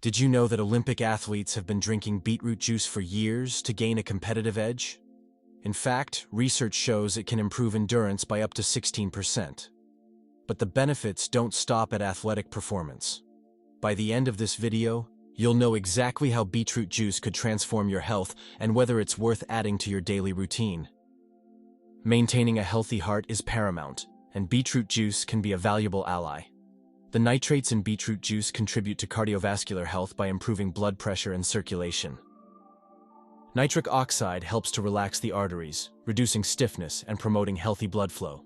Did you know that Olympic athletes have been drinking beetroot juice for years to gain a competitive edge? In fact, research shows it can improve endurance by up to 16%. But the benefits don't stop at athletic performance. By the end of this video, you'll know exactly how beetroot juice could transform your health and whether it's worth adding to your daily routine. Maintaining a healthy heart is paramount, and beetroot juice can be a valuable ally. The nitrates in beetroot juice contribute to cardiovascular health by improving blood pressure and circulation. Nitric oxide helps to relax the arteries, reducing stiffness and promoting healthy blood flow.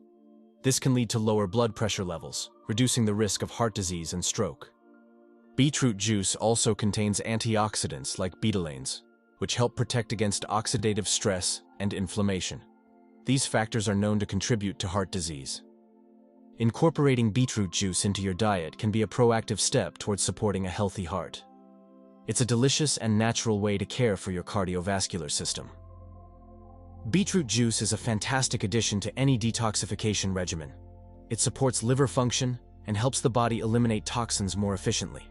This can lead to lower blood pressure levels, reducing the risk of heart disease and stroke. Beetroot juice also contains antioxidants like betalains, which help protect against oxidative stress and inflammation. These factors are known to contribute to heart disease. Incorporating beetroot juice into your diet can be a proactive step towards supporting a healthy heart. It's a delicious and natural way to care for your cardiovascular system. Beetroot juice is a fantastic addition to any detoxification regimen. It supports liver function and helps the body eliminate toxins more efficiently.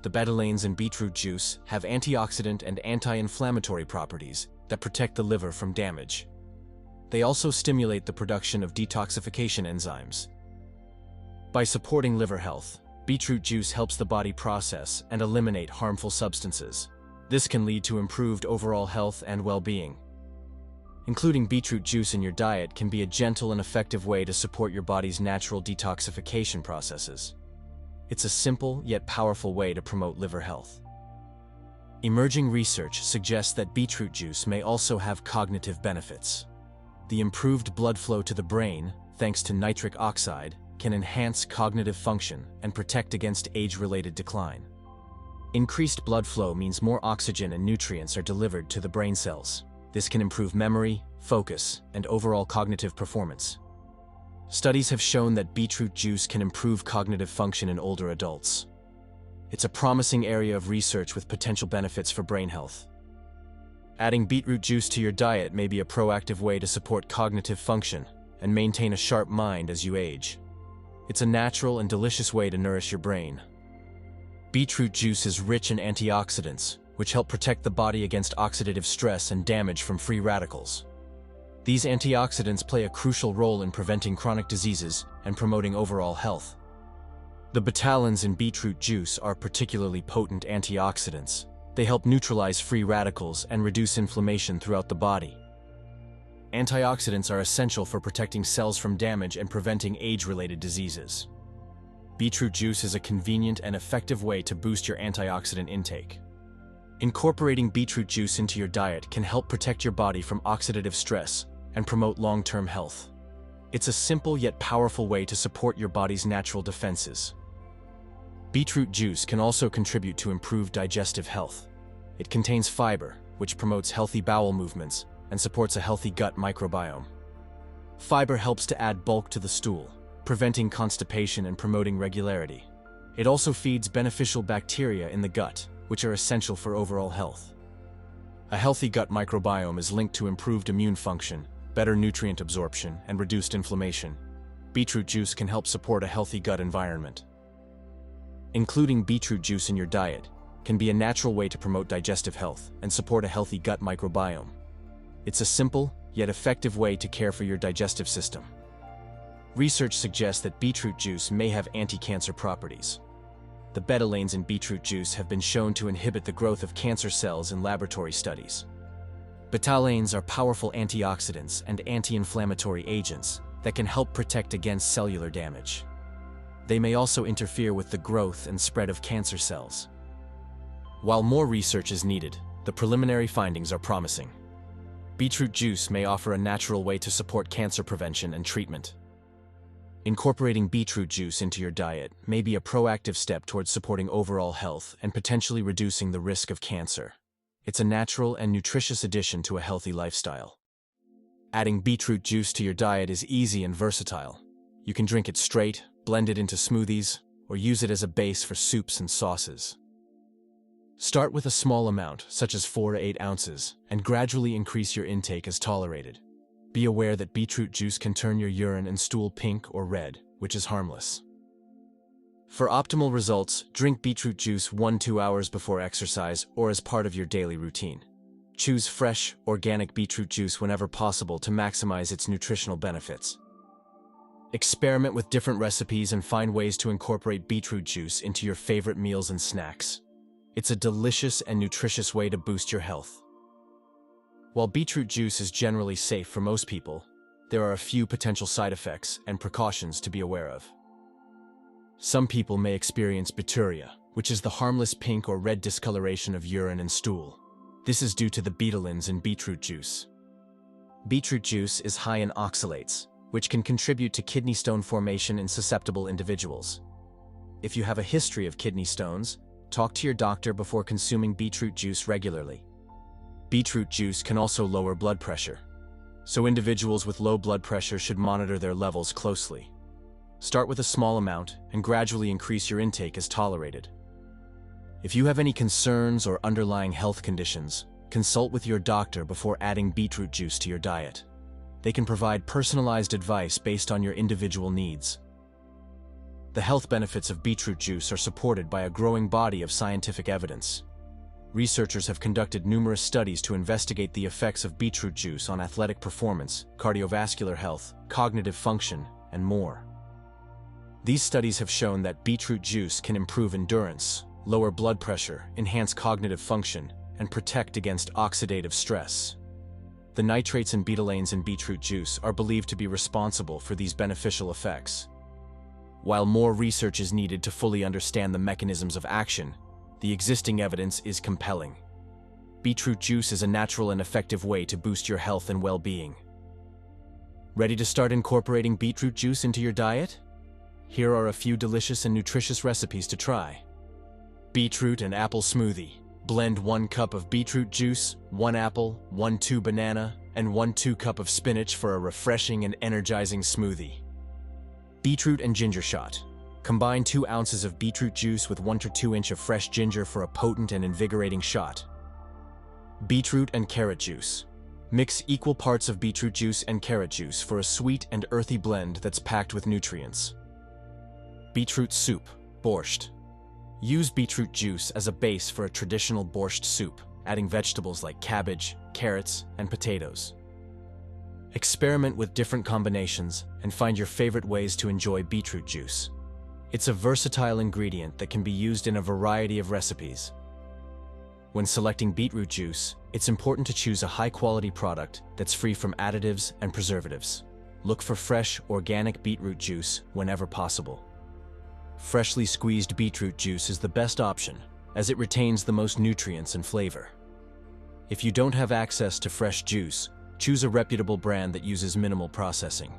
The betalains in beetroot juice have antioxidant and anti-inflammatory properties that protect the liver from damage. They also stimulate the production of detoxification enzymes. By supporting liver health, beetroot juice helps the body process and eliminate harmful substances. This can lead to improved overall health and well-being. Including beetroot juice in your diet can be a gentle and effective way to support your body's natural detoxification processes. It's a simple yet powerful way to promote liver health. Emerging research suggests that beetroot juice may also have cognitive benefits. The improved blood flow to the brain, thanks to nitric oxide, can enhance cognitive function and protect against age-related decline. Increased blood flow means more oxygen and nutrients are delivered to the brain cells. This can improve memory, focus, and overall cognitive performance. Studies have shown that beetroot juice can improve cognitive function in older adults. It's a promising area of research with potential benefits for brain health. Adding beetroot juice to your diet may be a proactive way to support cognitive function and maintain a sharp mind as you age. It's a natural and delicious way to nourish your brain. Beetroot juice is rich in antioxidants, which help protect the body against oxidative stress and damage from free radicals. These antioxidants play a crucial role in preventing chronic diseases and promoting overall health. The betalains in beetroot juice are particularly potent antioxidants. They help neutralize free radicals and reduce inflammation throughout the body. Antioxidants are essential for protecting cells from damage and preventing age-related diseases. Beetroot juice is a convenient and effective way to boost your antioxidant intake. Incorporating beetroot juice into your diet can help protect your body from oxidative stress and promote long-term health. It's a simple yet powerful way to support your body's natural defenses. Beetroot juice can also contribute to improved digestive health. It contains fiber, which promotes healthy bowel movements and supports a healthy gut microbiome. Fiber helps to add bulk to the stool, preventing constipation and promoting regularity. It also feeds beneficial bacteria in the gut, which are essential for overall health. A healthy gut microbiome is linked to improved immune function, better nutrient absorption, and reduced inflammation. Beetroot juice can help support a healthy gut environment. Including beetroot juice in your diet can be a natural way to promote digestive health and support a healthy gut microbiome. It's a simple, yet effective way to care for your digestive system. Research suggests that beetroot juice may have anti-cancer properties. The betalains in beetroot juice have been shown to inhibit the growth of cancer cells in laboratory studies. Betalains are powerful antioxidants and anti-inflammatory agents that can help protect against cellular damage. They may also interfere with the growth and spread of cancer cells. While more research is needed, the preliminary findings are promising. Beetroot juice may offer a natural way to support cancer prevention and treatment. Incorporating beetroot juice into your diet may be a proactive step towards supporting overall health and potentially reducing the risk of cancer. It's a natural and nutritious addition to a healthy lifestyle. Adding beetroot juice to your diet is easy and versatile. You can drink it straight, blend it into smoothies, or use it as a base for soups and sauces. Start with a small amount, such as 4 to 8 ounces, and gradually increase your intake as tolerated. Be aware that beetroot juice can turn your urine and stool pink or red, which is harmless. For optimal results, drink beetroot juice 1–2 hours before exercise or as part of your daily routine. Choose fresh, organic beetroot juice whenever possible to maximize its nutritional benefits. Experiment with different recipes and find ways to incorporate beetroot juice into your favorite meals and snacks. It's a delicious and nutritious way to boost your health. While beetroot juice is generally safe for most people, there are a few potential side effects and precautions to be aware of. Some people may experience bacteria, which is the harmless pink or red discoloration of urine and stool. This is due to the betalains in beetroot juice. Beetroot juice is high in oxalates, which can contribute to kidney stone formation in susceptible individuals. If you have a history of kidney stones, talk to your doctor before consuming beetroot juice regularly. Beetroot juice can also lower blood pressure, so individuals with low blood pressure should monitor their levels closely. Start with a small amount and gradually increase your intake as tolerated. If you have any concerns or underlying health conditions, consult with your doctor before adding beetroot juice to your diet. They can provide personalized advice based on your individual needs. The health benefits of beetroot juice are supported by a growing body of scientific evidence. Researchers have conducted numerous studies to investigate the effects of beetroot juice on athletic performance, cardiovascular health, cognitive function, and more. These studies have shown that beetroot juice can improve endurance, lower blood pressure, enhance cognitive function, and protect against oxidative stress. The nitrates and betalains in beetroot juice are believed to be responsible for these beneficial effects. While more research is needed to fully understand the mechanisms of action, the existing evidence is compelling. Beetroot juice is a natural and effective way to boost your health and well-being. Ready to start incorporating beetroot juice into your diet? Here are a few delicious and nutritious recipes to try. Beetroot and apple smoothie. Blend 1 cup of beetroot juice, 1 apple, 1–2 banana, and 1–2 cup of spinach for a refreshing and energizing smoothie. Beetroot and ginger shot. Combine 2 ounces of beetroot juice with 1 to 2 inch of fresh ginger for a potent and invigorating shot. Beetroot and carrot juice. Mix equal parts of beetroot juice and carrot juice for a sweet and earthy blend that's packed with nutrients. Beetroot soup, borscht. Use beetroot juice as a base for a traditional borscht soup, adding vegetables like cabbage, carrots, and potatoes. Experiment with different combinations and find your favorite ways to enjoy beetroot juice. It's a versatile ingredient that can be used in a variety of recipes. When selecting beetroot juice, it's important to choose a high-quality product that's free from additives and preservatives. Look for fresh, organic beetroot juice whenever possible. Freshly squeezed beetroot juice is the best option, as it retains the most nutrients and flavor. If you don't have access to fresh juice, choose a reputable brand that uses minimal processing.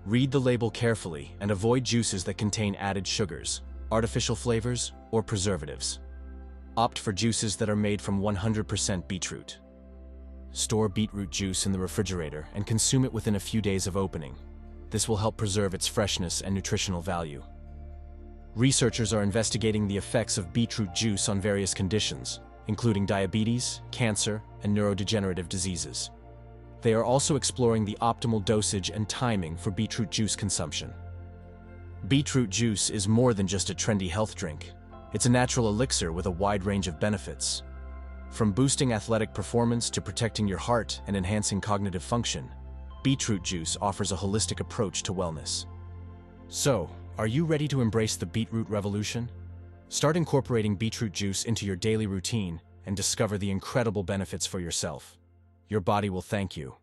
Read the label carefully and avoid juices that contain added sugars, artificial flavors, or preservatives. Opt for juices that are made from 100% beetroot. Store beetroot juice in the refrigerator and consume it within a few days of opening. This will help preserve its freshness and nutritional value. Researchers are investigating the effects of beetroot juice on various conditions, including diabetes, cancer, and neurodegenerative diseases. They are also exploring the optimal dosage and timing for beetroot juice consumption. Beetroot juice is more than just a trendy health drink. It's a natural elixir with a wide range of benefits. From boosting athletic performance to protecting your heart and enhancing cognitive function, beetroot juice offers a holistic approach to wellness. So, are you ready to embrace the beetroot revolution? Start incorporating beetroot juice into your daily routine and discover the incredible benefits for yourself. Your body will thank you.